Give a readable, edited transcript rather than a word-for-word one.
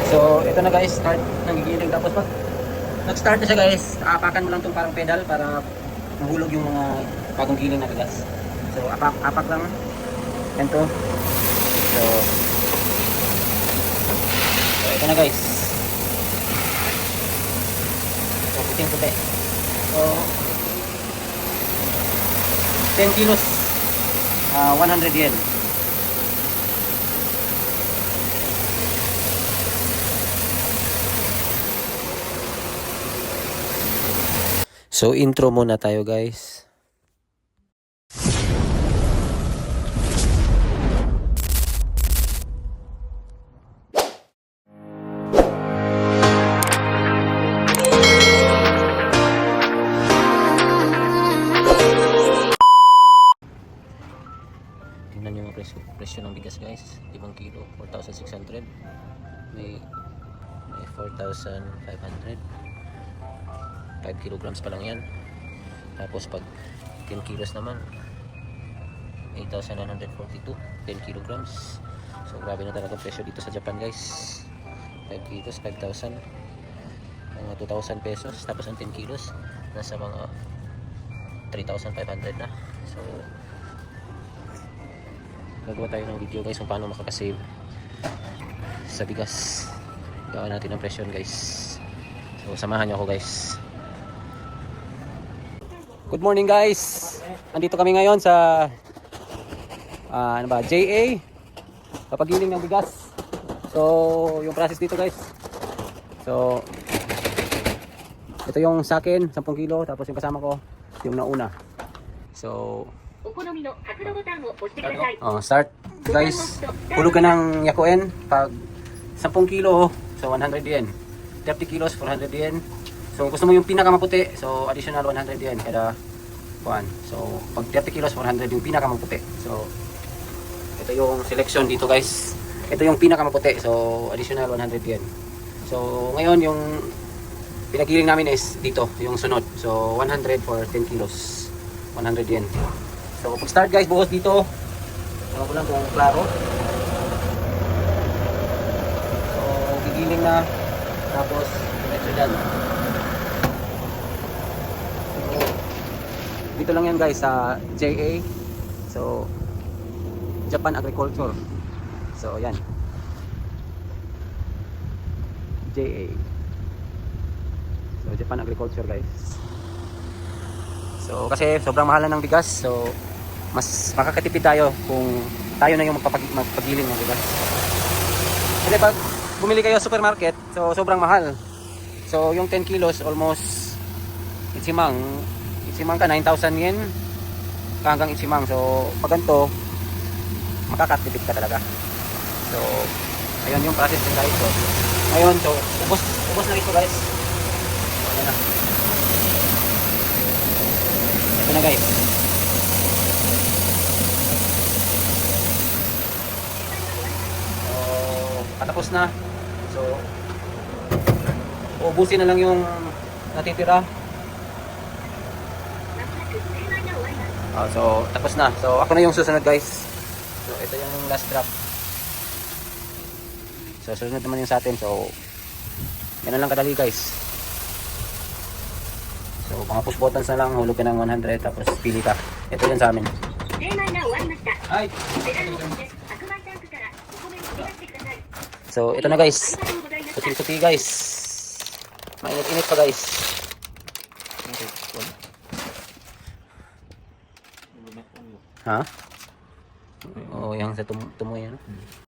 So, ito na guys, start ng gigiling. Tapos pag nag-start na siya guys, aapakan mo lang itong parang pedal para mahulog yung mga bagong giling na bigas. So, apak lang. Ito. So, ito na guys. So, puting-puti. So, 10 kilos. 100 yen. So intro muna tayo guys. Tingnan nyo yung presyo ng bigas guys. 5 kilo, 4,600. May 4,500. 5 kilograms pa lang yan. Tapos pag 10 kilos naman 8,942 10 kilograms. So grabe na talaga presyo dito sa Japan guys. 5 kilos 5,000, mga 2,000 pesos. Tapos ang 10 kilos nasa mga 3,500 na. So gagawa tayo ng video guys kung paano makakasave sa bigas. Gawa natin ang presyo guys. So samahan nyo ako guys. Good morning guys. Andito kami ngayon sa ano ba, JA. Papagiling ng bigas. So, yung process dito guys. So, ito yung sa akin, 10 kilo, tapos yung kasama ko, yung nauna. So, start guys. Hulog ka ng yakuin pag 10 kilo, so 100 yen. 30 kilos, 400 yen. So gusto mo yung pinakamaputi, so additional 100 yen kada kuan. So pag 30 kilos 400 yung pinakamaputi. So ito yung selection dito guys. Ito yung pinakamaputi, so additional 100 yen. So ngayon yung pinagiling namin is dito, yung sunod. So 100 for 10 kilos. 100 yen. So pag start guys, buhos dito. Ewan ko lang kung klaro. So gigiling na, tapos diretso dyan. Dito lang yan guys sa JA. So Japan Agriculture. So yan, JA. So Japan Agriculture guys. So kasi sobrang mahal na ng bigas, so mas makakatipid tayo kung tayo na yung magpagiling ng bigas. Kasi pag bumili kayo sa supermarket, so sobrang mahal. So yung 10 kilos almost itsimang ka 9,000 yen hanggang itsimang. So pag ganito makakatipid ka talaga. So ayun yung process din guys. So ngayon, so ubos na ito guys. So, ayan na. Ito na guys. So patapos na. So ubusin na lang yung natitira. So tapos na. So ako na yung susunod guys. So ito yung last drop. So susunod naman yung sa atin. So yan lang kadali guys. So mga push buttons na lang, hulog ka ng 100 tapos pili ka. Ito yan sa amin. Ay. So ito na guys. Puti-puti guys. Mainit-init pa guys. Ha? Oh, yang sa tumoy yan.